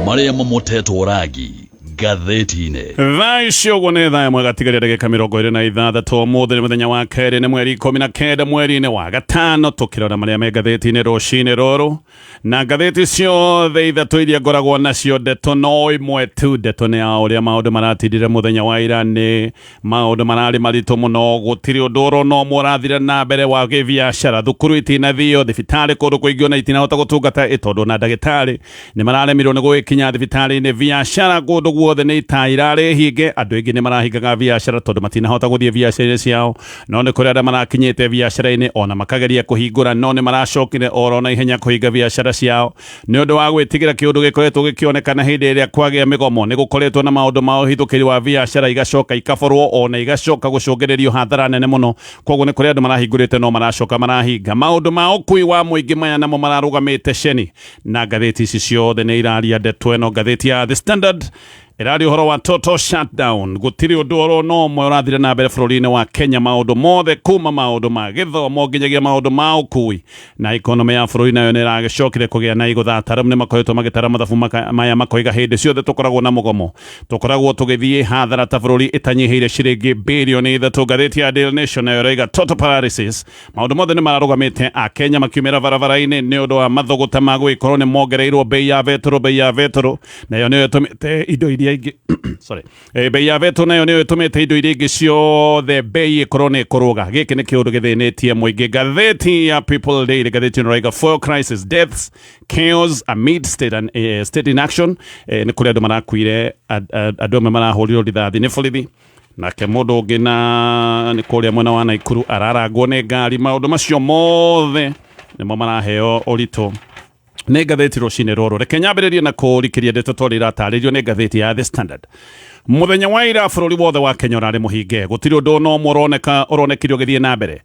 maria mamotetwo ragi gatheti-inĩ. Thaa icio ũguo nĩ thaa ĩmwe gatigarĩra ndagĩka 26 ũmũthĩ nĩ mũthenya wa kerĩ nĩ mweri 19 mweri-inĩ wa gatano tũkĩrora marĩa me ngathĩti-inĩ rũcinĩ rũrũ na ngathĩti ciothe ithatũ iria ngoragwo nacio ndeto no imwe tu ndeto nĩ ya ũrĩa maũndũ maratindire mũthenya wa ira nĩ maũndũ mararĩ maritũ mũno gũtirĩ ũndũ ũrona ũmwe ũrathire na mbere wa gĩbiacara thukuru itinathio thibitarĩ kũndũ kũingĩ ona itinahota gũtungata tondũ na ndagĩtarĩ nĩ mararemirwo nĩ gũgĩkinya thibitarĩ-inĩ biacara kũndũ guothe nĩ ta irarĩ hinge andũ aingĩ nĩ marahingaga biacara tondũ matinahota gũthiĩ biacara-inĩ ciao no nĩ kũrĩ arĩa marakinyĩte biacara-inĩ ona makageria kũhingũra no nĩ maracokire oro na ihenya kũhinga biacara ciao nĩ ũndũ wa gwĩtigĩra kĩũndũ gĩkoretwo gĩkĩonekana hĩndĩ ĩrĩa kwagĩa mĩgomo nĩ gũkoretwo na maũndũ ma ũhithũkĩri wa biacara igacoka ikaborwo ona igacoka gũcũngĩrĩrio hathara nene mũno koguo nĩ kũrĩ andũ marahingũrĩte no maracoka marahinga maũndũ ma ũkui wa mũingĩ maya namo mararũgamĩte ceni na ngathĩti ici ciothe nĩ iraria ndeto ĩno ngathĩti ya The Standard ĩrarĩ ũhoro wa total shutdown gũtirĩ ũndũ ũrona ũmwe ũrathire na mbere bũrũri-inĩ wa Kenya maũndũ mothe kuma maũndũ ma gĩthomo nginyagia maũndũ ma ũkui na ikonomi ya bũrũri nayo nĩ ĩragĩcokire kũgĩa na igũtha ataaramu nĩ makoretwo magĩtara mathabu maya makoiga hĩndĩ ciothe tũkoragwo na mũgomo tũkoragwo tũgĩthiĩ hathara ta bũrũri ĩtanyihĩire ciringi birioni 3 ngathĩti ya Daily Nation nayo ĩroiga total paralysis maũndũ mothe nĩ mararũgamĩte a Kenya makiumĩra barabara-inĩ nĩ ũndũ wa mathogota ma gũgĩkorwo nĩ mongereirwo bei ya betũrũ nayo nĩyo ĩtũmĩte indo iria sorry bei ya betũ nayo nĩyo ĩtũmĩte indo iria ingĩ ciothe bei ĩkorwo nĩ ĩkũrũga gĩkĩ nĩ kĩũndũ gĩthĩnĩtie mũingĩ ngathĩti ya People Daily ngathĩti ĩroiga fuel crisis deaths chaos amid state in action nĩ kũrĩ andũ marakuire andũ amwe marahũrirwo rithathi nĩ borithi nake mũndũ ũngĩ na nĩ kũrĩa mwena wa Naikuru ararangwo nĩ ngari maũndũ macio mothe nĩmo maraheo ũritũ nĩ ngathĩti rũcinĩ rũrũ reke nyambĩrĩrie na kũrikĩria ndeto tondũ iratarĩrio nĩ ngathĩti ya The Standard mũthenya wa ira bũrũri wothe wa Kenya ũrarĩ mũhinge gũtirĩ ũndũ no ũmwe ũronekirio gĩthiĩ na mbere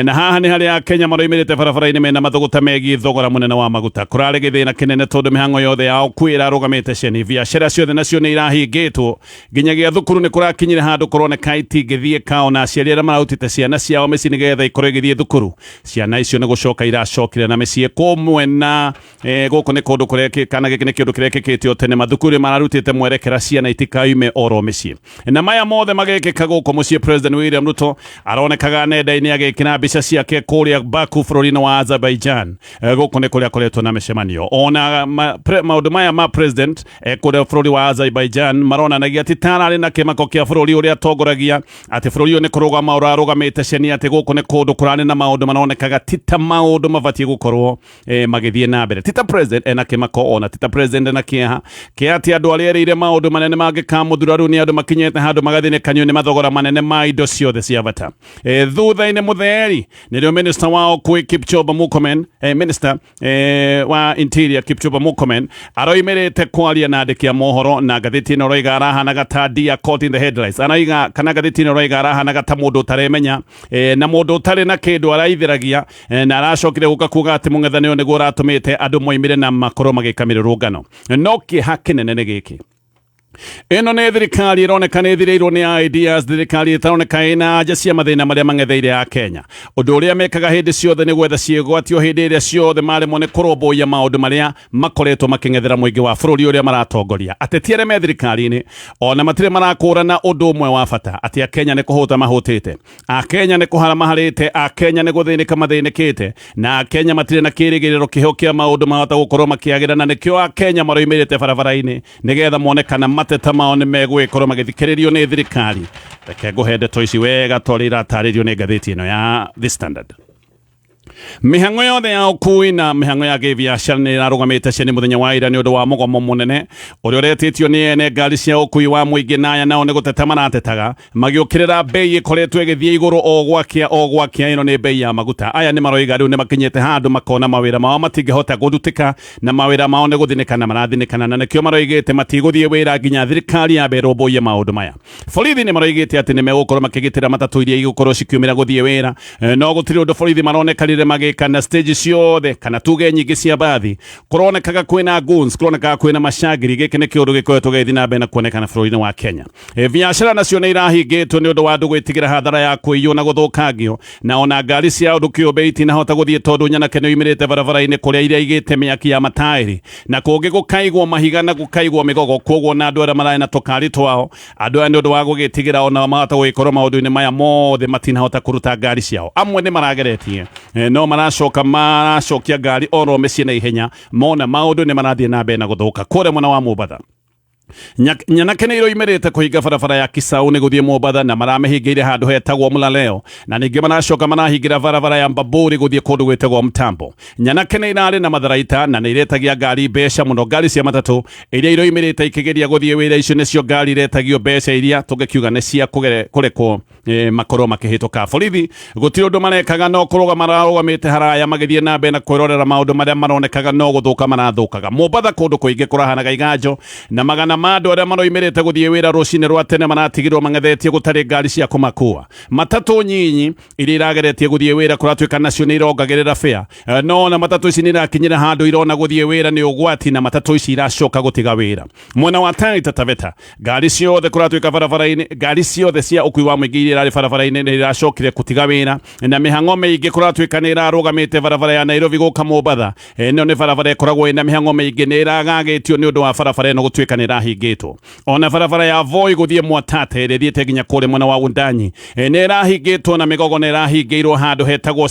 na haha nĩ harĩa Kenya maroimĩrĩte barabara-inĩ mena mathogota megiĩ thogora mũnene wa maguta kũrarĩ gĩthĩna kĩnene tondũ mĩhang'o yothe ya ũkuĩ ĩrarũgamĩte ceni biacara ciothe nacio nĩ irahingĩtwo nginyagia thukuru nĩ kũrakinyire handũ kũroneka itingĩthiĩ kao na aciari arĩa mararutĩte ciana ciao mĩciĩ nĩgetha ikorwo igĩthiĩ thukuru ciana icio nĩ gũcoka iracokire na mĩciĩ kũmwe na gũkũ nĩ kũndũ kũrĩa kana gĩkĩ nĩ kĩũndũ kĩrekĩkĩtio tene mathukuru mararutĩte mwerekera ciana itikaume oro mĩciĩ na maya mothe magĩkĩka gũkũ mũciĩ President William Ruto aronekaga nenda-inĩ agĩkĩra mbica ciake kũrĩa Baku bũrũri-inĩ wa Azerbaijan gũkũ nĩ kũrĩa akoretwo na mĩcemanio ona maũndũ maya ma president kũrĩa bũrũri wa Azerbaijan maronanagia atĩ tararĩ na kĩmako kĩa bũrũri ũrĩa atongoragia atĩ bũrũri ũyũ nĩ kũrũgama ũrarũgamĩte ceni atĩ gũkũ nĩ kũndũ kũrarĩ na maũndũ maronekaga tita maũndũ mabatiĩ gũkorwo magĩthiĩ na mbere tita president ena kĩmako ona tita president ena kĩeha kĩa atĩ andũ arĩa erĩire maũndũ manene mangĩkamũthura rĩu nĩ andũ makinyĩte handũ magathĩnĩkanio nĩ mathogora manene ma indo ciothe cia bata thutha-inĩ mũtheri nĩrĩo minister wa ũkui Kipchumba Murkomen minister wa interior Kipchumba Murkomen aroimĩrĩte kwaria na andĩki a mohoro na ngathĩti ĩno roiga arahanaga ta dia caught in the headlines araiga kana ngathĩti ĩno roiga arahanaga ta mũndũ ũtaremenya na mũndũ ũtarĩ na kĩndũ araithĩragia na aracokire gũka kuga atĩ mũng'ethanĩro nĩguo ũratũmĩte andũ moimĩre na makorwo magĩka mĩrũrũngano no kĩeha kĩnene nĩ gĩkĩ ĩno nĩ thirikari ĩroneka nĩ ĩthirĩirwo nĩ ideas thirikari ĩtaroneka ĩna anja cia mathĩna marĩa mang'etheire a Kenya ũndũ ũrĩa mekaga hĩndĩ ciothe nĩ gwetha ciĩgwatio hĩndĩ ĩrĩa ciothe maremwo nĩ kũrũmbũiya maũndũ marĩa makoretwo makĩng'ethera mũingĩ wa bũrũri ũrĩa maratongoria ateti arĩa me thirikari-inĩ ona matirĩ marakũrana ũndũ ũmwe wa bata atĩ a Kenya nĩ kũhũta mahũtĩte a Kenya nĩ kũhara maharĩte a Kenya nĩ gũthĩnĩka mathĩnĩkĩte na a Kenya matirĩ na kĩrĩgĩrĩro kĩho kĩa maũndũ mahota gũkorwo makĩagĩra na nĩkĩo a Kenya maroimĩrĩte barabara-inĩ nĩgetha monekana mateta mao nĩ megwĩkorwo magĩthikĩrĩrio nĩ thirikari reke ngũhe ndeto ici wega tondũ iratarĩrio nĩ ngathĩti ĩno ya The Standard mĩhang'o yothe ya ũkui na mĩhang'o ya gĩbiacara nĩ ĩrarũgamĩte ceni mũthenya wa ira nĩ ũndũ wa mũgomo mũnene ũrĩa ũretĩtio nĩ ene ngari cia ũkui wa mũingĩ na aya nao nĩ gũteta maratetaga magĩũkĩrĩra bei ĩkoretwo ĩgĩthiĩ igũrũ o gwakĩa ĩno nĩ bei ya maguta aya nĩ maroiga rĩu nĩ makinyĩte handũ makona mawĩra mao matingĩhota gũthutĩka na mawĩra mao nĩ gũthinĩkana marathinĩkana na nĩkĩo maroigĩte matigũthiĩ wĩra nginya thirikari yambe ĩrũmbũiye maũndũ maya borithi nĩ maroigĩte atĩ nĩ megũkorwo makĩgitĩra matatũ iria igũkorwo cikiumĩra gũthiĩ wĩra no gũtirĩ ũndũ borithi maronekanire magikana stage ciothe kana tuge nyingi cia bathi kuronekaga kwina goons kuronekaga kwina mashagiri giki ni kiundu gikoretwo githi na mbere na kuonekana bũrũri-inĩ wa Kenya. Biacara nacio nĩ irahingĩtwo nĩ ũndũ wa andũ gwĩtigĩra hathara ya kũiywo na gũthũkangio, na ona ngari cia ũndũ kĩũmbe itinahota gũthiĩ tondũ Nyanake nĩ oimĩrĩte barabara-inĩ kũrĩa iria igĩte mĩaki ya mataĩri, na kũngĩ gũkaigwo mahiga na gũkaigwo mĩgogo. Koguo na andũ arĩa mararĩ na tũkari twao, andũ aya nĩ ũndũ wa gũgĩtigĩra ona mahota gũgĩkorwo maũndũ-inĩ maya mothe matinahota kũruta ngari ciao. Amwe nĩ marageretie no maracokia ngari oro mĩciĩ na ihenya, mona maũndũ nĩ marathiĩ na mbere na gũthũka kũrĩa mwena wa Mombatha. Nyanake nĩ iroimerete kuhinga barabara ya Kisau nĩ gũthiĩ Mombatha, na maramĩhingĩire handũ hetagwo Mulaleo, na ningĩ maracoka marahingira barabara ya Mbamburi gũthiĩ kũndũ gwĩtagwo Mtambo. Nyanake nĩ irarĩ na matharaita na nĩ iretagia ngari mbeca mũno, ngari cia matatũ iria iroimerete ikĩgeria gũthiĩ wĩra. Icio nĩcio ngari iretagio mbeca iria tũngĩkiuga nĩ cia kũrekwo makorwo makĩhĩtũka. Borithi gũtirĩ ũndũ marekaga no kũrũga mararũgamĩte haraya magĩthiĩ na mbere na kwĩrorera maũndũ marĩa maronekaga no gũthũka marathũkaga. Mombatha kũndũ kũingĩ kũrahanaga iganjo, na magana ma andũ arĩa maroimerete gũthiĩ wĩra rũcinĩ rwa tene maratigirwo mang'ethetie gũtarĩ ngari cia kũmakua. Matatũ nyinyi iria irageretie gũthiĩ wĩra kũratuĩka nacio nĩ irongagĩrĩra fare, no na matatũ ici nĩ irakinyĩra handũ irona gũthiĩ wĩra nĩ ũgwati, na matatũ ici iracoka gũtiga wĩra. Mwena wa Taita Taveta, ngari ciothe kũratuĩka barabara-inĩ, ngari ciothe cia ũkui wa mũingĩ iria irarĩ barabara-inĩ nĩ iracokire gũtiga wĩra, na mĩhang'o mĩingĩ kũratuĩka nĩ irarũgamĩte barabara ya Nairobi gũka Mombatha. Ĩno nĩ barabara ĩkoragwo ĩna mĩhang'o mĩingĩ, nĩ iragagĩtio nĩ ũndũ wa barabara ĩno gũtuĩka nĩ irahingĩtwo. Ona barabara ya Voi gũthiĩ Mwatate ĩrĩa ĩthiĩte nginya kũrĩa mwena wa Wundanyi nĩ irahingĩtwo, na mĩgogo nĩ irahingĩirwo handũ hetagwo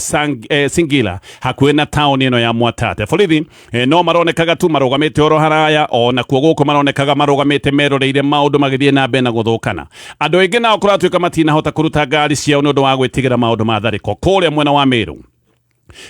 Singila hakuhĩ na taũni ĩno ya Mwatate. Borithi no maronekaga tu marũgamĩte oro haraya, ona kuo gũkũ maronekaga marũgamĩte meroreire maũndũ magĩthiĩ na mbere na gũthũkana. Andũ aingĩ nao kũratuĩka matinahota kũruta ngari ciao nĩ ũndũ wa gwĩtigĩra maũndũ ma tharĩko kũrĩa mwena wa Meru.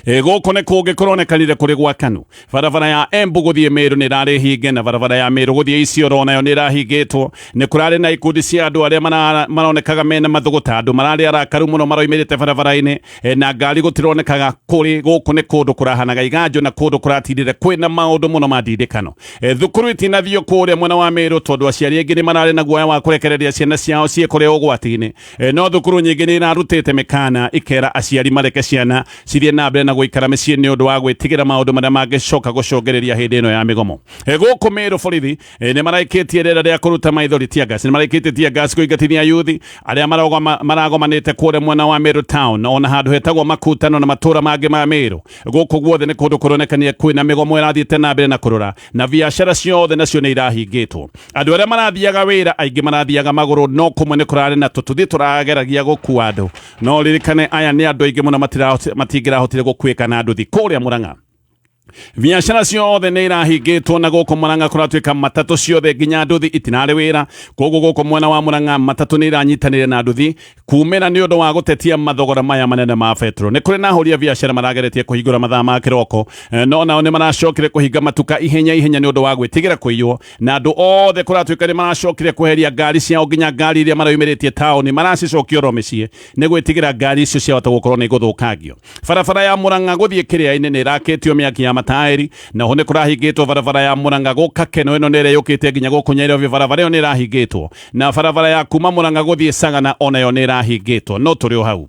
Gũkũ nĩ kũngĩ kũronekanire kũrĩ gwakanu. Barabara ya Embu gũthiĩ Meru nĩ irarĩ hinge, na barabara ya Meru gũthiĩ Isiolo nayo nĩ irahingĩtwo. Nĩ kũrarĩ na ikundi cia andũ arĩa maronekaga mena mathũgũta, andũ mararĩ arakaru mũno maroimĩrĩte barabara-inĩ, na ngari gũtironekaga kũrĩ. Gũkũ nĩ kũndũ kũrahanaga iganjo na kũndũ kũratindĩre kwĩna maũndũ mũno ma ndindĩkano. Thukuru itinathio kũrĩa mwena wa Meru tondũ aciari aingĩ nĩ mararĩ na guoya wa kũrekereria ciana ciao ciĩ kũrĩa ũgwati-inĩ, no thukuru nyingĩ nĩ irarutĩte mĩkana ikera aciari mareke ciana cithiĩ na mbere na gũikara mĩciĩ nĩ ũndũ wa gwĩtigĩra maũndũ marĩa mangĩcoka gũcũngĩrĩria hĩndĩ ĩno ya mĩgomo. Gũkũ Meru borithi nĩ maraikĩtie rĩera rĩa kũruta maithori tear gas, nĩ maraikĩtie tear gas kũingatithia yuthi arĩa maragomanĩte kũrĩa mwena wa Meru town, ona handũ hetagwo Makutano na matũũra mangĩ ma Meru. Gũkũ guothe nĩ kũndũ kũronekania kwĩna mĩgomo ĩrathiĩte na mbere na kũrora, na biacara ciothe nacio nĩ irahingĩtwo. Andũ arĩa marathiaga wĩra aingĩ marathiaga magũrũ, no kũmwe nĩ kũrarĩ na tũtuthi tũrageragia gũkua andũ, no ririkane aya nĩ andũ aingĩ mũno matingĩrahotire gũkuĩka na nduthi kũrĩa Murang'a. Biacara ciothe nĩ irahingĩtwo, na gũkũ Murang'a kũratuĩka matatũ ciothe nginya nduthi itinarĩ wĩra. Koguo gũkũ mwena wa Murang'a matatũ nĩ iranyitanĩire na nduthi kumĩra nĩ ũndũ wa gũtetia mathogora maya manene ma betro. Nĩ kũrĩ na ahũri a biacara marageretie kũhingũra mathaa ma kĩroko, no nao nĩ maracokire kũhinga matuka ihenya ihenya nĩ ũndũ wa gwĩtigĩra kũiywo, na andũ othe kũratuĩka nĩ maracokire kweheria ngari ciao, nginya ngari iria maroimĩrĩtie taũni maracicokia oro mĩciĩ nĩ gwĩtigĩra ngari icio ciahota gũkorwo nĩ igũthũkangio. Barabara ya Murang'a gũthiĩ Kĩrĩa-inĩ nĩ irakĩtio mĩaki ya mataĩri, na ho nĩ kũrahingĩtwo barabara ya Murang'a gũka Keno, ĩno nĩ ĩrĩa yũkĩte nginya gũkũ Nyairobi, barabara ĩyo nĩ ĩrahingĩtwo, na barabara ya kuma Murang'a gũthiĩ Sagana onayo nĩ ĩrahingĩtwo. No tũrĩ o hau,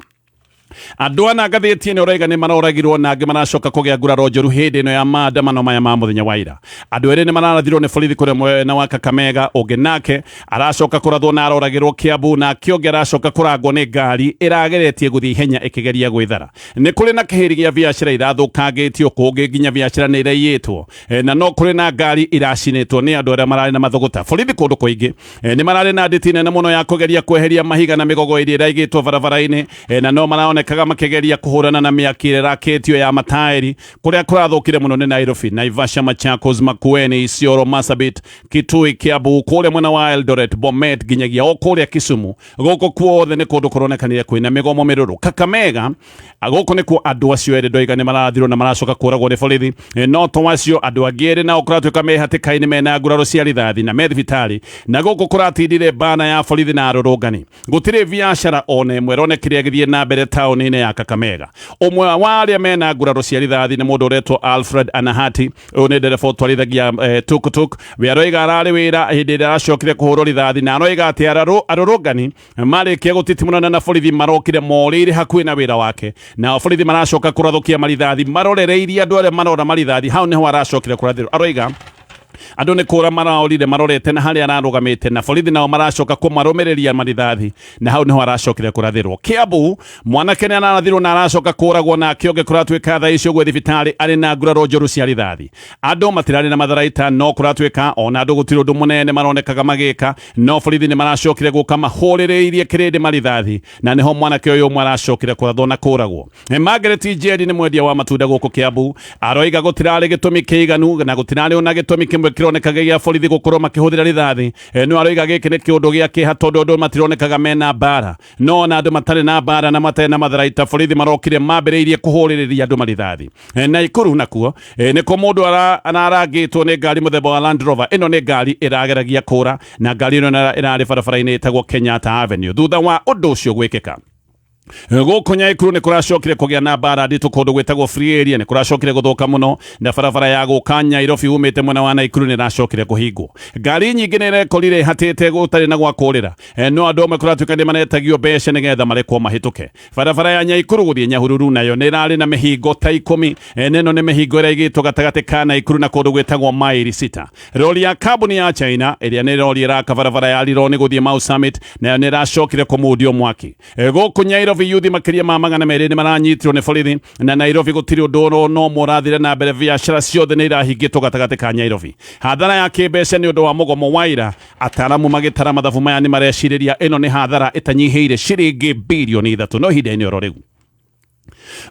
andũ ana ngathĩti-inĩ ũraiga nĩ maroragirwo na angĩ maracoka kũgĩa nguraro njũru hĩndĩ ĩno ya maandamano maya ma mũthenya wa ira. Andũ erĩ nĩ mararathirwo nĩ borithi kũrĩa mwena wa Kakamega, ũngĩ nake aracoka kũrathwo na aroragĩrwo Kiambu, na kĩongĩ aracoka kũrangwo nĩ ngari ĩrageretie gũthiĩ ihenya ĩkĩgeria gwĩthara. Nĩ kũrĩ na kĩhĩri gĩa biacara irathũkangĩtio, kũngĩ nginya biacara nĩ iraiyĩtwo, na no kũrĩ na ngari iracinĩtwo nĩ andũ arĩa mararĩ na mathũgũta. Borithi kũndũ kũingĩ nĩ mararĩ na nditi nene mũno ya kũgeria kweheria mahiga na mĩgogo ĩrĩa ĩraigĩtwo barabara-inĩ, na no maronekaga makĩgeria kũhũrana na mĩaki ĩrĩa ĩrakĩtio ya mataĩri kũrĩa kũrathũkire mũno nĩ Nairobi, Naivasha, Machakos, Makueni, Isiolo, Marsabit, Kitui, Kiambu, kũrĩa mwena wa Eldoret, Bomet, nginyagia o kũrĩa Kisumu. Gũkũ kuothe nĩ kũndũ kũronekanire kwĩna mĩgomo mĩrũrũ. Kakamega, gũkũ nĩkuo andũ acio erĩ ndoiga nĩ marathirwo na maracoka kũragwo nĩ borithi, no to acio andũ angĩ erĩ nao kũratuĩka me hatĩka-inĩ mena nguraro cia rithathi na me thibitarĩ, na gũkũ kũratindire mbana ya borithi na arũrũngani. Gũtirĩ biacara ona ĩmwe ĩronekire ĩgĩthiĩ na mbere taũni tauni-inĩ ya Kakamega. Umwe wa arĩa mena nguraro cia rithathi nĩ mũndũ ũretwo Alfred Anahati, ũyũ nĩ ndereba ũtwarithagia tuk-tuk. We aroiga ararĩ wĩra hĩndĩ ĩrĩa aracokire kũhũrwo rithathi, na aroiga atĩ arũrũngani marĩkia gũtitimũrana na borithi marokire morĩire hakuhĩ na wĩra wake, na borithi maracoka kũrathũkia marithathi marorereirie andũ arĩa marora marithathi. Hau nĩho aracokire kũrathĩrwo. Aroiga andũ nĩ kũra maraorire marorete na harĩa ararũgamĩte, na borithi nao maracoka kũmarũmĩrĩria marithathi, na hau nĩho aracokire kũrathĩrwo. Kiambu, mwanake nĩ ararathirwo na aracoka kũragwo, na kĩonge kũratuĩka thaa icio gwĩ thibitarĩ arĩ na nguraro njũru cia rithathi. Andũ matirarĩ na matharaita, no kũratuĩka ona andũ gũtirĩ ũndũ mũnene maronekaga magĩka, no borithi nĩ maracokire gũka mahũrĩrĩirie kĩrĩndĩ marithathi, na nĩho mwanake ũyũ ũmwe aracokire kũrathwo na kũragwo. Margaret Njeri nĩ mwendia wa matunda gũkũ Kiambu, aroiga gũtirarĩ gĩtũmi kĩiganu na gũtirarĩ ona gĩtũmi kĩmwe kĩronekaga gĩa borithi gũkorwo makĩhũthĩra rithathi. No aroiga gĩkĩ nĩ kĩũndũ gĩa kĩeha tondũ andũ matironekaga mena mbara, no ona andũ matarĩ na mbara na matarĩ na matharaita borithi marokire mambĩrĩirie kũhũrĩrĩria andũ marithathi. Naikuru nakuo nĩko mũndũ ararangĩtwo nĩ ngari mũthemba wa Land Rover. Ĩno nĩ ngari ĩrageragia kũra, na ngari ĩno ĩrarĩ barabara-inĩ ĩtagwo Kenyatta Avenue thutha wa ũndũ ũcio gwĩkĩka. Gũkũ Nyaikuru nĩ kũracokire kũgĩa na mbara nditũ kũndũ gwĩtagwo Free Area, nĩ kũracokire gũthũka mũno, na barabara ya gũka Nyairobi umĩte mwena wa Naikuru nĩ ĩracokire kũhingwo. Ngari nyingĩ nĩ irekorire hatĩte gũtarĩ na gwa kũrĩra, no andũ amwe kũratuĩka nĩ manetagio mbeca nĩgetha marekwo mahĩtũke. Barabara ya Nyaikuru gũthiĩ Nyahururu nayo nĩ ĩrarĩ na mĩhingo ta 10, neno nĩ mĩhingo ĩrĩa ĩigĩtwo gatagatĩ ka Naikuru na kũndũ gwĩtagwo maili 6. Rori ya kambuni ya China ĩrĩa nĩ rori ĩraka barabara ya Lironi gũthiĩ Mau Summit nayo nĩ ĩracokire kũmundio mwaki. Gũkũ Nyairobi yuthi makĩria ma magana merĩ nĩ maranyitirwo nĩ borithi, na Nairobi gũtirĩ ũndũ no mũrathire na mbere. Biacara ciothe nĩ irahingĩtwo gatagatĩ ka Nyairobi. Hathara ya kĩmbeca nĩ ũndũ wa mũgomo wa ira, ataaramu magĩtara mathabu maya nĩ marecirĩria ĩno nĩ hathara ĩtanyihĩire ciringi birioni 3 no ihinda-inĩ oro rĩu.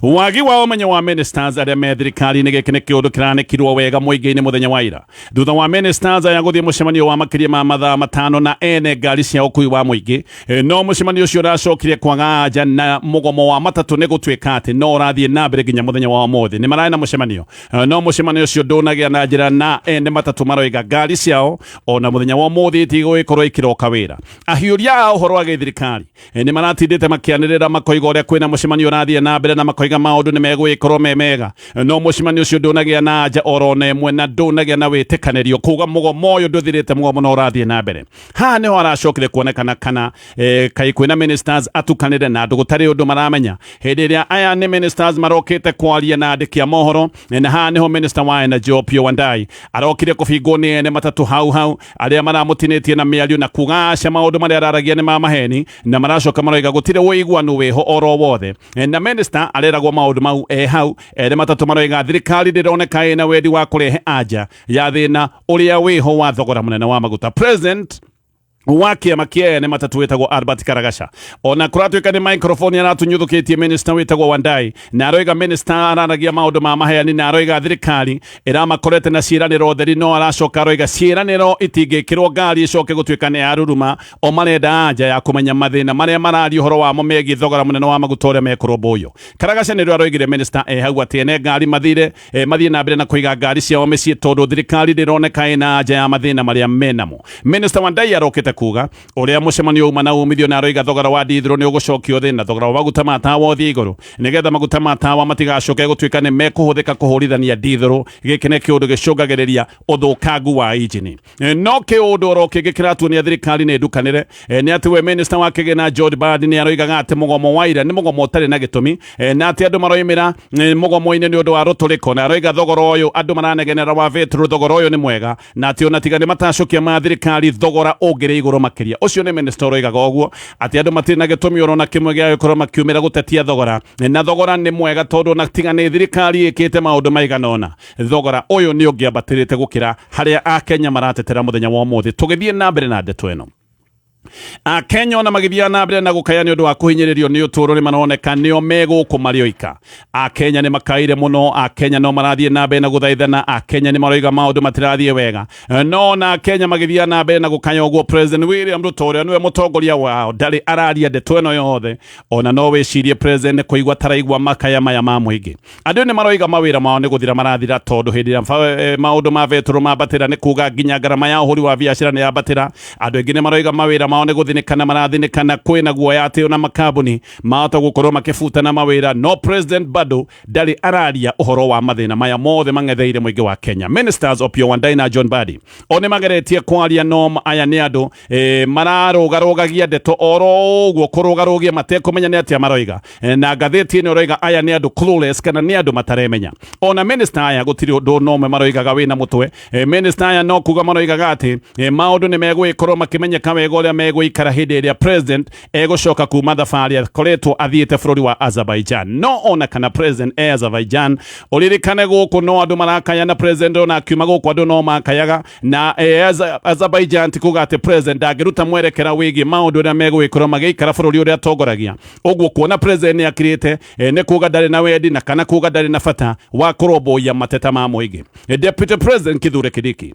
Wagi wa ũmenyo wa ministers arĩa me thirikari-inĩ gĩkĩ nĩ kĩũndũ kĩranĩkirwo wega mũingĩ-inĩ mũthenya wa ira, thutha wa ministers aya gũthiĩ mũcemanio wa makĩria ma mathaa 5 na ene ngari cia ũkui wa mũingĩ. No mũcemanio ũcio ũracokire kwaga anja, na mũgomo wa matatũ nĩ gũtuĩka atĩ no ũrathiĩ na mbere nginya mũthenya wa ũmũthĩ. Nĩ mararĩ na mũcemanio, no mũcemanio ũcio ndũnagĩa na njĩra, na ene matatũ maroiga ngari ciao ona mũthenya wa ũmũthĩ itigũgĩkorwo ikĩroka wĩra. Ahiũria a ũhoro wa gĩthirikari nĩ maratindĩte makĩanĩrĩra makoiga ũrĩa kwĩna mũcemanio ũrathiĩ na mbere, na makoiga maũndũ nĩ megũgĩkorwo me mega, no mũcemanio ũcio ndũnagĩa na anja oro na ĩmwe, na ndũnagĩa na wĩtĩkanĩrio kuuga mũgomo ũyũ ndũthirĩte, mũgomo no ũrathiĩ na mbere. Haha nĩho aracokire kuonekana kana kaĩ kwĩna ministers atukanĩre na andũ gũtarĩ ũndũ maramenya hĩndĩ ĩrĩa aya nĩ ministers marokĩte kwaria na andĩki a mohoro. Na haha nĩho minister wa energy Opiyo Wandayi arokire kũbingwo nĩ ene matatũ hau arĩa maramũtinĩtie na mĩario na kuga aca maũndũ marĩa araragia nĩ ma maheni, na maracoka maroiga gũtirĩ ũiguano wĩho oro wothe. Na minister areragwo maũndũ mau hau, ene matatũ maroiga thirikari ndĩroneka ĩna wendi wa kũrehe anja ya thĩna ũrĩa wĩho wa thogora mũnene wa maguta. President wa kĩama kĩa ene matatũ wĩtagwo Albert Karagaca ona kũratuĩka nĩ microphone aratunyuthũkĩtie minister wĩtagwo Wandayi, na aroiga minister araragia maũndũ ma maheani, na aroiga thirikari ĩramakorete na ciĩranĩro theri, no aracoka aroiga ciĩranĩro itingĩkĩrwo ngari ĩcoke gũtuĩka nĩ yaruruma, o marenda anja ya kũmenya mathĩna marĩa mararia ũhoro wamo megiĩ thogora mũnene wa maguta ũrĩa mekũrũmbũiyo. Karagaca nĩrĩo aroigire minister hau atĩ ene ngari mathiĩ na mbere na kũiga ngari ciao mĩciĩ tondũ thirikari ndĩroneka ĩna anja ya mathĩna marĩa menamo. Minister Wandayi arokĩte kuga ũrĩa mũcemanio uma na umithio, na aroiga thogora wa ndithero nĩ ũgũcokio thĩ na thogora wa maguta ma tawa ũthiĩ igũrũ, nĩgetha maguta ma tawa matigacoke gũtuĩka nĩ mekũhũthĩka kũhũrithania ndithero. Gĩkĩ nĩ kĩũndũ gĩcũngagĩrĩria ũthũkangu wa injini. No kĩũndũ oro kĩngĩ kĩratuonia thirikari nĩ ndukanĩre nĩ atĩ we minister wa kĩgĩna George Badi nĩ aroigaga atĩ mũgomo wa ira nĩ mũgomo ũtarĩ na gĩtũmi, na atĩ andũ maroimĩra mũgomo-inĩ nĩ ũndũ wa rũtũrĩko, na aroiga thogora ũyũ andũ maranegenera wa vetro, thogora ũyũ nĩ mwega, na atĩ ona tiga nĩ matacokia ma thirikari thogora ũngĩrĩ igũrũ makĩria. Ũcio nĩ minister oigaga ũguo atĩ andũ matirĩ na gĩtũmi ona kĩmwe gĩa gũkorwo makiumĩra gũtetia thogora, na thogora nĩ mwega tondũ ona tiga nĩ thirikari ĩkĩte maũndũ maigana ũna, thogora ũyũ nĩ ũngĩambatĩrĩte gũkĩra harĩa Akenya maratetera mũthenya wa ũmũthĩ. Tũgĩthiĩ na mbere na ndeto ĩno, Akenya ona magĩthiĩ na mbere na gũkaya nĩ ũndũ wa kũhinyĩrĩrio nĩ ũtũũro nĩ maroneka nĩo megũkũ marĩ oika. Akenya nĩ makaire mũno, Akenya no marathiĩ na mbere na gũthaithana, Akenya nĩ maroiga maũndũ matirathiĩ wega, no na Akenya magĩthiĩ na mbere na gũkaya ũguo President William Ruto ũrĩa nĩwe mũtongoria wao ndarĩ araria ndeto ĩno yothe, ona no wĩcirie President kũigua taraigua makaya maya ma mũingĩ. Andũ nĩ maroiga mawĩra mao nĩ gũthira marathira tondũ hĩndĩ ĩrĩa maũndũ ma vetro mambatĩra nĩ kuga nginya ngarama ya ũhũri wa biacara nĩ yambatĩra. Andũ aingĩ nĩ maroiga mawĩra mao mao nĩ gũthinĩkana marathinĩkana kwĩna guoya atĩ ona makambuni mahota gũkorwo makĩbutana mawĩra no president bado ndarĩ araria ũhoro wa mathĩna maya mothe mang'etheire mũingĩ wa Kenya. Ministers Opiyo Wandayi na John Mbadi o nĩ mageretie kwaria no aya nĩ andũ mararũgarũgagia ndeto oro ũguo kũrũgarũgia matekũmenya nĩ atĩa maroiga na ngathĩti ĩno ĩroiga aya nĩ andũ clueless kana nĩ andũ mataremenya. Ona minister aya gũtirĩ ũndũ no maroigaga wĩna mũtwe. Minister aya no kuga maroigaga atĩ maũndũ nĩ megũgĩkorwo makĩmenyeka wega ũrĩa megũikara hĩndĩ ĩrĩa president egũcoka kuma thabarĩ akoretwo athiĩte bũrũri wa Azerbaijan. No ona kana president Azerbaijan ũririkane gũkũ no andũ marakaya na president ona akiuma gũkũ andũ no makayaga na Azerbaijan ti kuga atĩ president ndangĩruta mwerekera wĩgiĩ maũndũ ũrĩa megũgĩkorwo magĩikara bũrũri ũrĩa atongoragia. Ũguo kuona president nĩ akirĩte nĩ kuga ndarĩ na wendi na kana kuga ndarĩ na bata wa kũrũmbũiya mateta ma mũingĩ. Deputy President Kithure Kindiki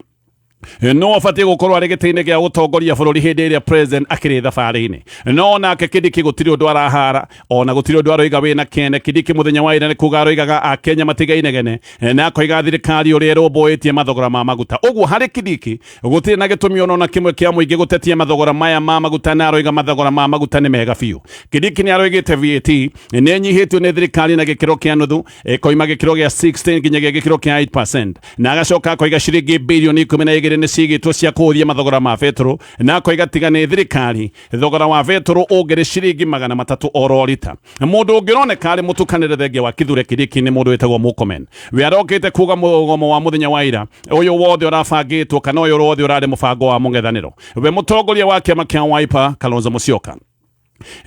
no abatie gũkorwo arĩ gĩtĩ-inĩ gĩa gũtongoria bũrũri hĩndĩ ĩrĩa president akĩrĩ thabarĩ-inĩ. No nake Kindiki gũtirĩ ũndũ arahara ona gũtirĩ ũndũ aroiga wĩna kene. Kindiki mũthenya wa ira nĩ kuga aroigaga Akenya matigainegene na akoiga thirikari ũrĩa ĩrũmbũĩtie mathogora ma maguta. Ũguo harĩ Kindiki gũtirĩ na gĩtũmi ona kĩmwe kĩa mũingĩ gũtetia mathogora maya ma maguta na aroiga mathogora ma maguta nĩ mega biũ. Kindiki nĩ aroigĩte VAT nĩ nyihĩtio nĩ thirikari na gĩkĩro kĩa nuthu koima gĩkĩro gĩa 16 nginyagia gĩkĩro kĩa 8% na agacoka akoiga ciringi birioni 12 nĩ cigĩtwo cia kũhũthia mathogora ma betũrũ na akoiga tiga nĩ thirikari thogora wa betũrũ ũngĩrĩ ciringi 300 oro rita. Mũndũ ũngĩroneka arĩ mũtukanĩre thengia wa Kithure Kindiki nĩ mũndũ wĩtagwo Mũkomen. We arokĩte kuga mũgomo wa mũthenya wa ira ũyũ wothe ũrabangĩtwo kana ũyũ wothe ũrarĩ mũbango wa mũng'ethanĩro. We mũtongoria wa kĩama kĩa Wiper Kalonzo Musyoka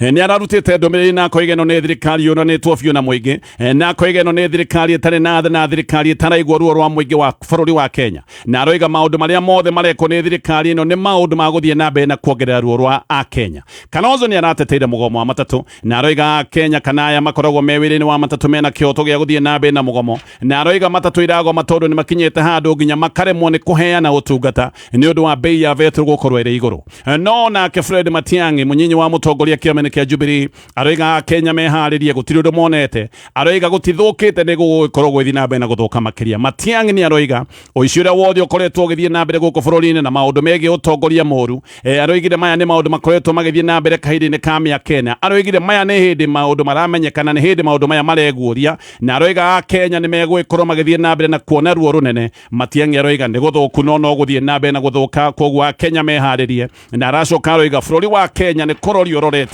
nĩ ararutĩte ndũmĩrĩri na akoiga ĩno nĩ thirikari yũnanĩtwo biũ na mũingĩ na akoiga ĩno nĩ thirikari ĩtarĩ na tha na thirikari ĩtaraigua ruo rwa mũingĩ wa bũrũri wa Kenya na aroiga maũndũ marĩa mothe marekwo nĩ thirikari ĩno nĩ maũndũ ma gũthiĩ na mbere na kuongerera ruo rwa Akenya. Kalonzo nĩ arateteire mũgomo wa matatũ na aroiga Akenya kana aya makoragwo me wĩra-inĩ wa matatũ mena kĩhoto gĩa gũthiĩ na mbere na mũgomo na aroiga matatũ iragoma tondũ nĩ makinyĩte handũ nginya makaremwo nĩ kũheana ũtungata nĩ ũndũ wa bei ya betũrũ gũkorwo ĩrĩ igũrũ. No nake Fred Matiang'i mũnyinyi wa mũtongoria kĩama-inĩ kĩa Jubilee aroiga Akenya meharĩrie gũtirĩ ũndũ monete. Aroiga gũtithũkĩte nĩ gũgũkorwo gũthiĩ na mbere na gũthũka makĩria. Matiang'i nĩ aroiga ũici ũrĩa wothe ũkoretwo ũgĩthiĩ na mbere gũkũ bũrũri-inĩ na maũndũ megiĩ ũtongoria mũru aroigire maya nĩ maũndũ makoretwo magĩthiĩ na mbere kahinda-inĩ ka mĩaka ĩna. Aroigire maya nĩ hĩndĩ maũndũ maramenyekana nĩ hĩndĩ maũndũ maya mareguũria na aroiga Akenya nĩ megũgĩkorwo magĩthiĩ na mbere na kuona ruo rũnene. Matiang'i aroiga nĩ gũthũku no gũthiĩ na mbere na gũthũka koguo Akenya meharĩrie na aracoka aroiga bũrũri wa Kenya nĩ kũrorio ũroretio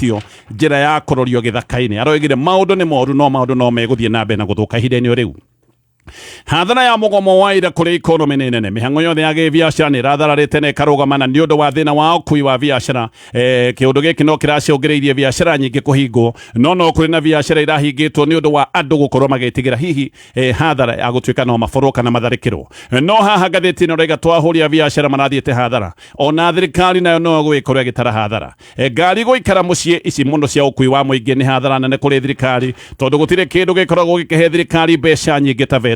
njĩra ya kũrorio gĩthaka-inĩ. Aroigire maũndũ nĩ moru no maũndũ no megũthiĩ na mbere na gũthũka ihinda-inĩ rĩu. Hathara ya mũgomo wa ira kũrĩ ikonomi nĩ nene. Mĩhang'o yothe ya gĩbiacara nĩ ĩrathararĩte na ĩkarũgamana nĩ ũndũ wa thĩna wa ũkui wa biacara. Kĩũndũ gĩkĩ no kĩracũngĩrĩirie biacara nyingĩ kũhingwo no kũrĩ na biacara irahingĩtwo nĩ ũndũ wa andũ gũkorwo magĩtigĩra hihi hathara ya gũtuĩka no maborwo kana matharĩkĩrwo. No haha ngathĩti ĩno raiga twahũri a biacara marathiĩte hathara ona thirikari nayo no gũgĩkorwo ĩgĩtara hathara. Ngari gũikara mũciĩ ici mũno cia ũkui wa mũingĩ nĩ hathara nene kũrĩ thirikari tondũ gũtirĩ kĩndũ gĩkoragwo gĩkĩhe thirikari mbeca nyingĩ ta betũrũ.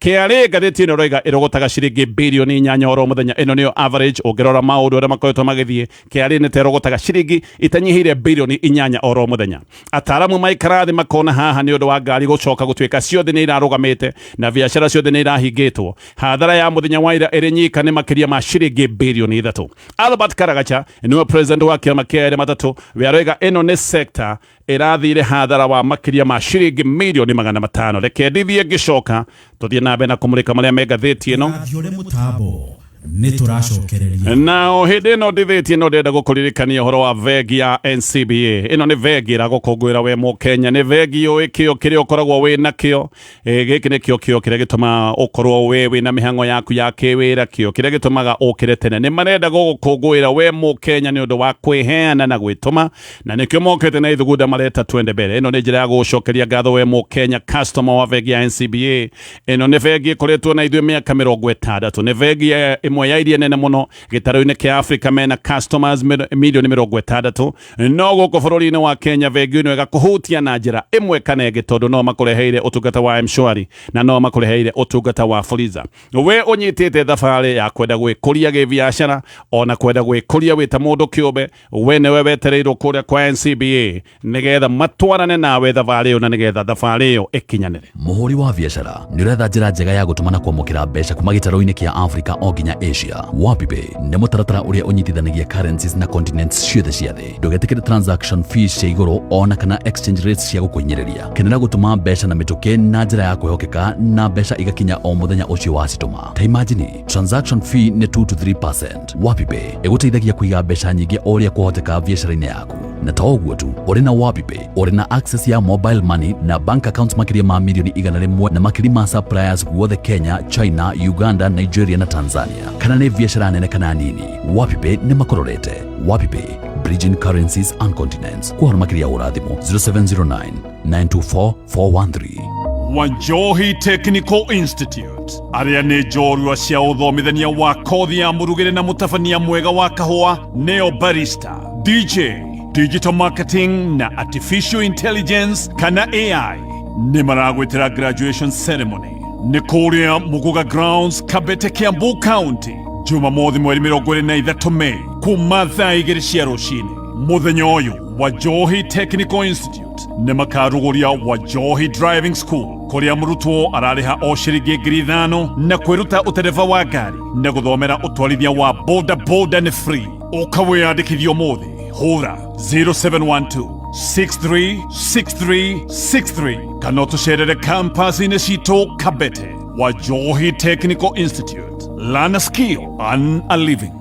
Kĩarĩ ngathĩti ĩno roiga ĩrogotaga ciringi birioni 8 oro mũthenya. Ĩno nĩyo average ũngĩrora maũndũ ũrĩa makoretwo magĩthiĩ. Kĩarĩ nĩ terogotaga ciringi itanyihĩire birioni 8 oro mũthenya. Ataaramu maikara thĩ makona haha nĩ ũndũ wa ngari gũcoka gũtuĩka ciothe nĩ irarũgamĩte na biacara ciothe nĩ irahingĩtwo. Hathara ya mũthenya wa ira ĩrĩ nyika nĩ makĩria ma ciringi birioni 3. Albert Karagacha nĩwe president wa kĩama kĩa erĩ matatũ we aroiga ĩno nĩ sector ĩrathire hathara wa makĩria ma ciringi mirioni 500. Reke ndithiĩ ngĩcoka tũthiĩ na mbere na kũmũrĩka marĩa me ngathĩti ĩno. Nao hĩndĩ ĩno ndithĩti ĩno ndĩrenda gũkũririkania ũhoro wa vegi ya NCBA. Ĩno nĩ vegi ĩragũkũngũĩra we Mũkenya. Nĩ vegi ũĩ kĩo kĩrĩa ũkoragwo wĩ nakĩo. Gĩkĩ nĩ kĩo kĩrĩa gĩtũmaga ũkorwo wĩ na mĩhang'o yaku ya kĩwĩra, kĩo kĩrĩa gĩtũmaga ũkĩre tene. Nĩ marenda gũgũkũngũĩra we Mũkenya nĩ ũndũ wa kwĩheana na gwĩtũma na nĩkĩo mokĩte na ithugunda mareta twende mbere. Ĩno nĩ njĩra ya gũgũcokeria ngatho we Mũkenya customer wa vegi ya NCBA. Ĩno nĩ vegi ĩkoretwo na ithuĩ mĩaka 60. Nĩ vegi ĩmwe ya iria nene mũno gĩtarũ-inĩ kĩa Africa mena customers mirioni 60. No gũkũ bũrũri-inĩ wa Kenya vegi ĩno ĩgakũhutia na njĩra ĩmwe kana ĩngĩ tondũ no makũreheire ũtungata wa M-Shwari na no makũreheire ũtungata wa Fuliza. We ũnyitĩte thabarĩ ya kwenda gwĩkũria gĩbiacara ona kwenda gwĩkũria wĩ ta mũndũ kĩũmbe, we nĩwe wetereirwo kũrĩa kwa NCBA nĩgetha matwarane nawe thabarĩ ĩyo na nĩgetha thabarĩ ĩyo ĩkinyanĩre. Mũhũri wa biacara nĩ ũretha njĩra njega ya gũtũmana kwamũkĩra mbeca kuma gĩtarũ-inĩ kĩa Africa o nginya Asia. Wapipe nĩ mũtaratara ũrĩa ũnyitithanagia currencies na continents ciothe cia thĩ. Ndũgetĩkĩre transaction fees cia igũrũ ona kana exchange rates cia gũkũhinyĩrĩria. Kenera gũtũma mbeca na mĩtũkĩ na njĩra ya kwĩhokeka na mbeca igakinya o mũthenya ũcio wacitũma. Ta imagine transaction fee nĩ 2 to 3%. Wapipe ĩgũteithagia kũiga mbeca nyingĩ o ũrĩa kũhoteka biacara-inĩ yaku. Na ta ũguo tu, ũrĩ na Wapipe, ũrĩ na access ya mobile money na bank accounts makĩria ma mirioni 100 na makĩria ma suppliers guothe Kenya, China, Uganda, Nigeria na Tanzania. Kana nĩ biacara nene kana nini, Wapipe nĩ makororete. Wapipe, bridging currencies and continents. Kuhara makĩria ũrathimo 0709 924 413. Wanjohi Technical Institute arĩa nĩ njorua cia ũthomithania wa kothi ya mũrugĩre na mũtabania mwega wa kahũa neo barista, DJ, digital marketing na artificial intelligence kana AI nĩ maragwĩtĩra graduation ceremony nĩ kũrĩa Muguga Grounds, Kabete, Kiambu County, Jumamothi mweri 23 Mei kuma thaa 2 cia rũcinĩ. Mũthenya ũyũ Wanjohi Technical Institute nĩ makarugũria Wanjohi Driving School kũrĩa mũrutwo ararĩha o ciringi 5,000 na kwĩruta ũtereva wa ngari na gũthomera ũtwarithia wa boda nĩ free. Ũka wĩyandĩkithie ũmũthĩ, hũra 0712 636363 kana ũtũcerere campus-inĩ citũ Kabete. Wanjohi Technical Institute, learn a skill, earn a living.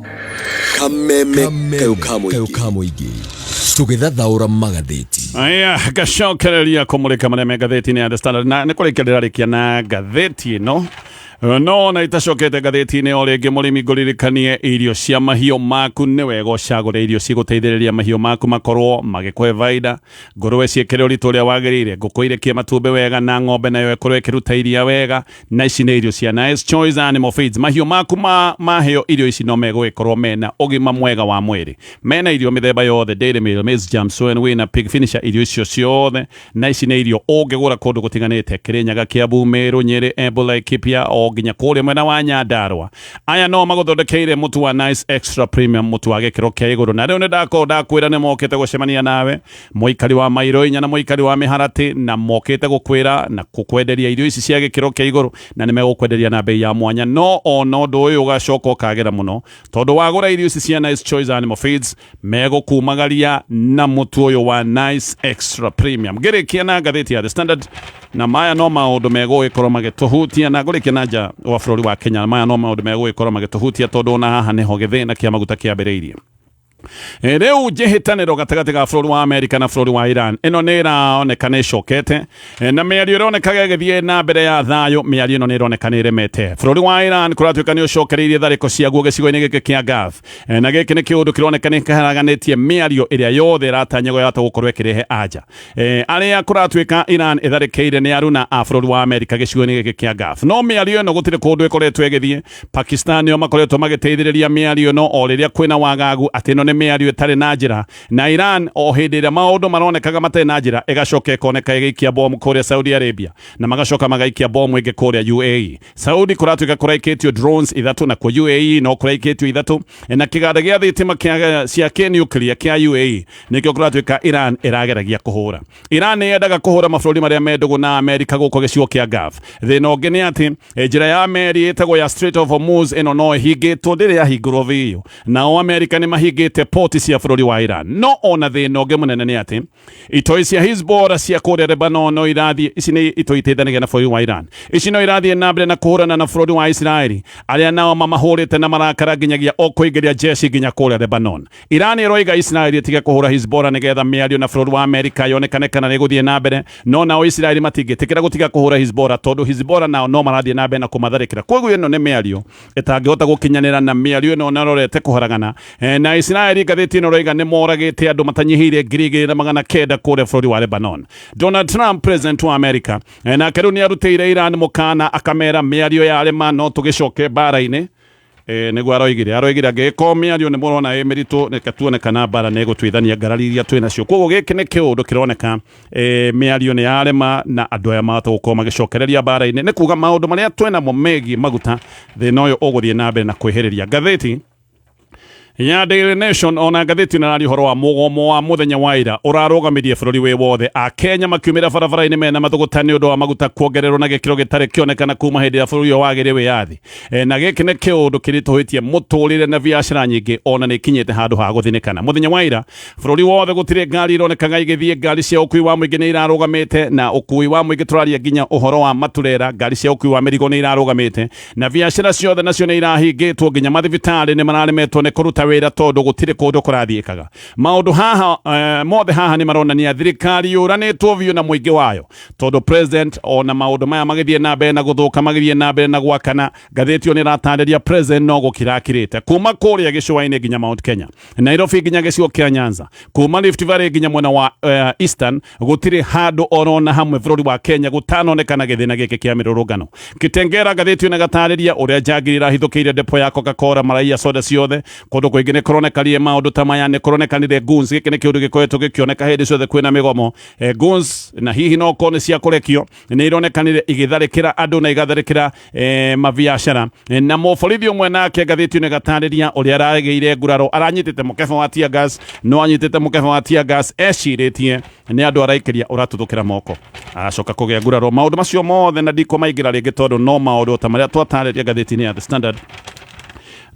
Kameme kayokamoigi tũgĩthathaũra magathĩti. Aya, gacokereria kũmũrĩka marĩa me ngathĩti-inĩ ya The Standard na nĩ kũrĩkia ndĩrarĩkia na ngathĩti ĩno. No na itacokete ngathĩti-inĩ o rĩngĩ mũrĩmi ngũririkanie irio cia mahiũ maku nĩ wega ũcagũre irio cigũteithĩrĩria mahiũ maku makorwo magĩkũhe baida. Ngũrũwe ciĩkĩre ũritũ ũrĩa wagĩrĩire, ngũkũ irekie matumbĩ wega na ng'ombe nayo ĩkorwo ĩkĩruta iria wega. Na ici nĩ irio cia Nice Choice Animal Feeds. Mahiũ maku maheo irio ici no megũgĩkorwo mena ũgima mwega wa mwĩrĩ. Mena irio mĩthemba yothe, Dairy Meal, Maize Germ, Soy and Whey na Pig Finisher, irio icio ciothe. Na ici nĩ irio ũngĩgũra kũndũ gũtiganĩte, Kĩrĩnyaga, Kiambu, Meru, Nyeri, Embu, Laikipia nginya kũrĩa mwena wa Nyandarua. Aya no magũthondekeire mũtu wa Nice Extra Premium, mũtu wa gĩkĩro kĩa igũrũ. Na rĩu ndakwĩra nĩ mokĩte gũcemania nawe, mũikari wa Mairo inya na mũikari wa Mĩharatĩ, na mokĩte gũkwĩra na gũkwenderia irio ici cia gĩkĩro kĩa igũrũ, na nĩ megũkwenderia na bei ya mwanya. No ona ũndũ ũyũ ũgacoka ũkagĩra mũno, tondũ wagũra irio ici cia Nice Choice Animal Feeds megũkumagaria na mũtu ũyũ wa Nice Extra Premium. Ngĩrĩkia na ngathĩti ya The Standard, na maya no maũndũ megũgĩkorwo magĩtũhutia, na ngũrĩkia na nja wa bũrũri wa Kenya, maya no maũndũ megũgĩkorwo magĩtũhutia tondũ ona haha nĩho gĩthĩna kĩa maguta kĩambĩrĩirie. Rĩu njĩhĩtanĩro gatagatĩ ga bũrũri wa Amerika na bũrũri wa Iran ĩno nĩ ĩroneka nĩ ĩcokete, na mĩario ĩroneka ĩgĩthiĩ na mbere ya thayũ. Mĩario ĩno nĩ ĩroneka nĩ ĩremete. Bũrũri wa Iran kũratuĩka nĩ ũcokereirie tharĩko ciaguo gĩcigo-inĩ gĩkĩ kĩa Gulf, na gĩkĩ nĩ kĩũndũ kĩroneka nĩ kĩharaganĩtie mĩario ĩrĩa yothe ĩratanyagwo yahota gũkorwo ĩkĩrehe anja. Arĩa kũratuĩka Iran ĩtharĩkĩire nĩ aruna a bũrũri wa Amerika gĩcigo-inĩ gĩkĩ kĩa Gulf. No mĩario ĩno gũtirĩ kũndũ ĩkoretwo ĩgĩthiĩ. Pakistan nĩo makoretwo magĩteithĩrĩria mĩario ĩno o rĩrĩa kwĩna wagagu atĩ ĩno nĩ mĩario ĩtarĩ na njĩra, na Iran o hĩndĩ ĩrĩa maũndũ maronekaga matarĩ na njĩra ĩgacoka ĩkoneka ĩgĩikia bomu kũrĩa Saudi Arabia, na magacoka magaikia bomu ĩngĩ kũrĩa UAE. Saudi kũratuĩka kũraikĩtio drones 3 na kwa UAE no kũraikĩtio 3, na kĩganda gĩa thitima cia kĩnuclear kĩa UAE nĩkĩo kũratuĩka Iran ĩrageragia kũhũra. Iran nĩ yendaga kũhũra mabũrũri marĩa me ndũgũ na Amerika gũkũ gĩcigo kĩa Gulf. Thĩna ũngĩ nĩ atĩ njĩra ya meri ĩtagwo ya Strait of Hormuz ĩno no ĩhingĩtwo, ndĩrĩ yahingũrwo biũ. Nao Amerika nĩ mahingĩte port cia bũrũri wa Iran. No ona thĩna ũngĩ mũnene nĩ atĩ itoi cia Hezbollah cia kũrĩa Lebanon no irathiĩ, ici nĩ itoi iteithanagia na bũrũri wa Iran, ici no irathiĩ na mbere na kũhũrana na bũrũri wa Israeli, arĩa nao mamahũrĩte na marakara nginyagia o kũingĩria jeshi nginya kũrĩa Lebanon. Iran ĩroiga Israeli ĩtige kũhũra Hezbollah nĩgetha mĩario na bũrũri wa Amerika yonekane kana nĩ gũthiĩ na mbere, no nao Israeli matingĩtĩkĩra gũtiga kũhũra Hezbollah tondũ Hezbollah nao no marathiĩ na mbere na kũmatharĩkĩra. Koguo ĩno nĩ mĩario ĩtangĩhota gũkinyanĩra, na mĩario ĩno narorete kũharagana. Na Israeli ngathĩti ĩno roiga nĩ moragĩte andũ matanyihĩire 2,900 kũrĩa bũrũri wa Lebanon. Donald Trump, president wa Amerika, nake rĩu nĩ arutĩire Iran mũkana akamera mĩario yarema no tũgĩcoke mbara-inĩ. Nĩguo aroigire angĩgĩkorwo mĩario nĩ mũrona mĩritũ, reke tuone kana mbara nĩ ĩgũtuithania ngarari iria twĩ nacio. Koguo gĩkĩ nĩ kĩũndũ kĩroneka mĩario nĩ yarema na andũ aya mahota gũkorwo magĩcokereria mbara-inĩ. Nĩ kuga maũndũ marĩa twĩ namo megiĩ maguta, thĩna ũyũ ũgũthiĩ na mbere na kwĩhĩrĩria. Ngathĩti ya Daily Nation ona ngathĩti na rari horo wa mũgomo wa mũthenya wa ira ũrarũgamirie bũrũri wĩ wothe a Kenya makiumĩra barabara-inĩ mena mathũgũta nĩ ũndũ wa maguta kuongererwo na gĩkĩro gĩtarĩ kĩonekana kuma hĩndĩ ya bũrũri ũyũ wagĩrĩ wĩyathi na gĩkĩ nĩ kĩũndũ kĩritũhĩtie mũtũrĩre na biacara nyingĩ ona nĩ ikinyĩte handũ ha gũthinĩkana. Mũthenya wa ira bũrũri wothe gũtirĩ ngari ironekaga igĩthiĩ, ngari cia ũkui wa mũingĩ nĩ irarũgamĩte na ũkui wa mũingĩ tũraria nginya ũhoro wa maturera, ngari cia ũkui wa mĩrigo nĩ irarũgamĩte na biacara ciothe nacio nĩ irahingĩtwo, nginya mathibitarĩ nĩ mararemetwo nĩ kũruta wĩra tondũ gũtirĩ kũndũ kũrathiĩkaga. Maũndũ haha mothe haha nĩ maronania thirikari yũranĩtwo biũ na mũingĩ wayo tondũ president ona maũndũ maya magĩthiĩ na mbere na gũthũka, magĩthiĩ na mbere na gwakana, ngathĩti ĩyo nĩ ĩratarĩria president no gũkirakirĩte kuma kũrĩa gĩcũa-inĩ nginya Mount Kenya, Nairobi nginya gĩcigo kĩa Nyanza, kuma Rift Valley nginya mwena wa Eastern, gũtirĩ handũ orona hamwe bũrũri wa Kenya gũtanonekana gĩthĩna gĩkĩ kĩa mĩrũrũngano. Kitengera ngathĩti ĩyo ĩgatarĩria ũrĩa njangiri irahithũkĩire depo ya Coca-Cola, maraia soda ciothe, kũndũ kũingĩ nĩ kũronekarie maũndũ ta maya, nĩ kũronekanire goons. Gĩkĩ nĩ kĩũndũ gĩkoretwo gĩkĩoneka hĩndĩ ciothe kwĩna mĩgomo, goons na hihi no korwo nĩ cia kũrekio nĩ ironekanire igĩtharĩkĩra andũ na igatharĩkĩra mabiacara, na mũborithi ũmwe nake ngathĩti ĩyo ĩgatarĩria ũrĩa aragĩire nguraro aranyitĩte mũkebe wa tear gas, no anyitĩte mũkebe wa tear gas ecirĩtie nĩ andũ araikĩria ũratuthũkĩra moko, aracoka kũgĩa nguraro. Maũndũ macio mothe na ndikũmaingĩra rĩngĩ tondũ no maũndũ ta marĩa twatarĩria ngathĩti-inĩ ya The Standard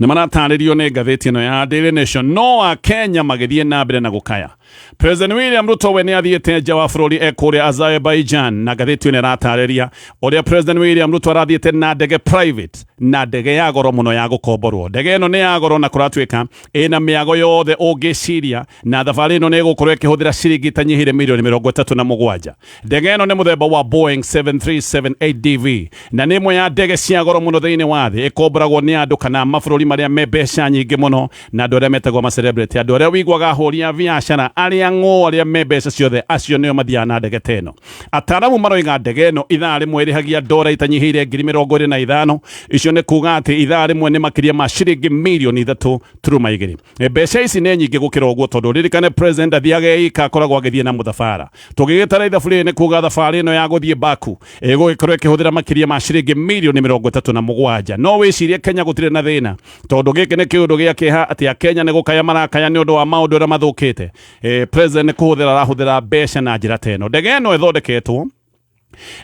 nĩ maratarĩrio nĩ ngathĩti ĩno ya Daily Nation. No a Kenya magĩthiĩ na mbere na gũkaya. President William Ruto we nĩ athiĩte nja wa bũrũri ekũrĩa Azerbaijan, na ngathĩti ĩyo nĩ ĩratarĩria ũrĩa President William Ruto arathiĩte na ndege private, na ndege ya goro mũno ya gũkomborwo. Ndege ĩno nĩ ya goro na kũratuĩka ĩna mĩago yothe ũngĩciria, na thabarĩ ĩno nĩ ĩgũkorwo ĩkĩhũthĩra ciringi itanyihĩire mirioni 37. Ndege ĩno nĩ mũthemba wa Boeing 737-8DV na nĩ ĩmwe ya ndege cia goro mũno thĩinĩ wa thĩ, ĩkomboragwo nĩ andũ kana mabũrũri marĩa me mbeca nyingĩ mũno, na andũ arĩa metagwo ma celebrity, andũ arĩa wiguaga ahũri a biacara, arĩa ng'ũ, arĩa me mbeca ciothe, acio nĩo mathiaga na ndege ta ĩno. Ataramu maroiga ndege ĩno ithaa rĩmwe ĩrĩhagia ndora itanyihĩire 25,000, icio nĩ kuga atĩ ithaa rĩmwe nĩ makĩria ma ciringi mirioni 3.2. Mbeca ici nĩ nyingĩ gũkĩra ũguo tondũ ririkane president athiaga ika, akoragwo agĩthiĩ na mũthabara. Tũgĩgĩtara ithabu rĩrĩ nĩ kuga thabarĩ ĩno ya gũthiĩ Baku ĩgũgĩkorwo ĩkĩhũthĩra makĩria ma ciringi mirioni 37. No wĩcirie Kenya gũtirĩ na thĩna tondũ gĩkĩ nĩ kĩũndũ gĩa kĩeha atĩ Kenya nĩ gũkaya marakaya nĩ ũndũ wa maũndũ ũrĩa mathũkĩte. President nĩ kũhũthĩra arahũthĩra mbeca na njĩra ta ĩno. Ndege ĩno ĩthondeketwo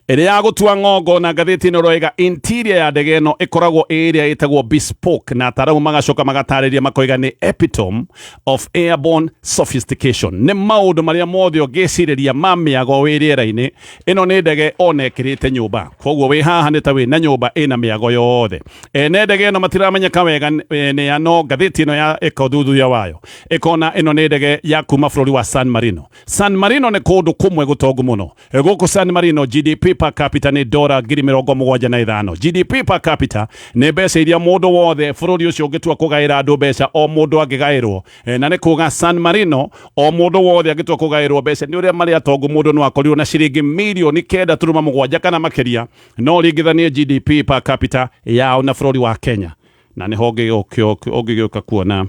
ĩrĩa ya gũtua ng'ongo, na ngathĩti ĩno ĩroiga interior ya ndege ĩno ĩkoragwo ĩrĩa ĩtagwo bespoke, na ataramu magacoka magatarĩria makoiga nĩ epitome of airborne sophistication. Nĩ maũndũ marĩa mothe ũngĩcirĩria ma mĩago wĩ rĩera-inĩ. Ĩno nĩ ndege ona ĩkĩrĩte nyũmba, koguo wĩ haha nĩ ta wĩ na nyũmba ĩna mĩago yothe. Ene ndege ĩno matiramenyeka wega nĩ ano, ngathĩti ĩno ya ĩkaũthuthuria wayo ĩkona ĩno nĩ ndege ya kuma bũrũri wa San Marino. San Marino nĩ kũndũ kũmwe gũtongu mũno. Gũkũ San Marino GDP per capita nĩ dora 75,000. GDP per capita nĩ mbeca iria mũndũ wothe bũrũri ũcio ũngĩtua kũgaĩra andũ mbeca, o mũndũ angĩgaĩrwo, na nĩ kuga San Marino o mũndũ wothe angĩtua kũgaĩrwo mbeca nĩ ũrĩa marĩa atongu mũndũ no akorirwo na ciringi mirioni 9.7 kana makĩria, no ringithanie GDP per capita yao na bũrũri wa Kenya, na nĩ ho ũngĩgĩũka kuona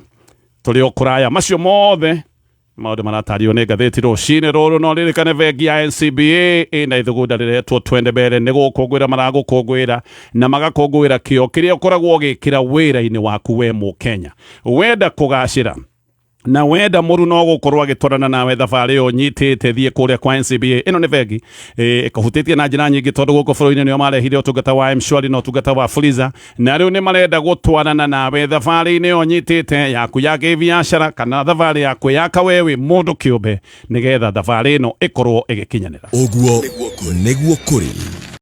tũrĩ o kũraya. Macio mothe maũndũ maratario nĩ ngathĩti rũcinĩ rũrũ, no ririkane bengi ya NCBA ĩna ithugunda rĩretwo twende mbere, nĩ gũkũngũĩra maragũkũngũĩra na magakũngũĩra kĩo kĩrĩa ũkoragwo ũgĩkĩra wĩra-inĩ waku we Mũkenya. Wenda kũgacĩra na wenda mũru no gũkorwo agĩtwarana nawe thabarĩ ĩyo nyitĩte thiĩ kũrĩa kwa NCBA. Ĩno nĩ bengi ĩkahutĩtie na njĩra nyingĩ tondũ gũkũ bũrũri-inĩ nĩo marehire ũtungata wa M-Shwari na ũtungata wa Fuliza, na rĩu nĩ marenda gũtwarana nawe thabarĩ-inĩ ĩyo nyitĩte yaku ya kĩbiacara kana thabarĩ yaku ya kawewe mũndũ kĩũmbe, nĩgetha thabarĩ ĩno ĩkorwo ĩgĩkinyanĩra. Ũguo nĩguo kũrĩ.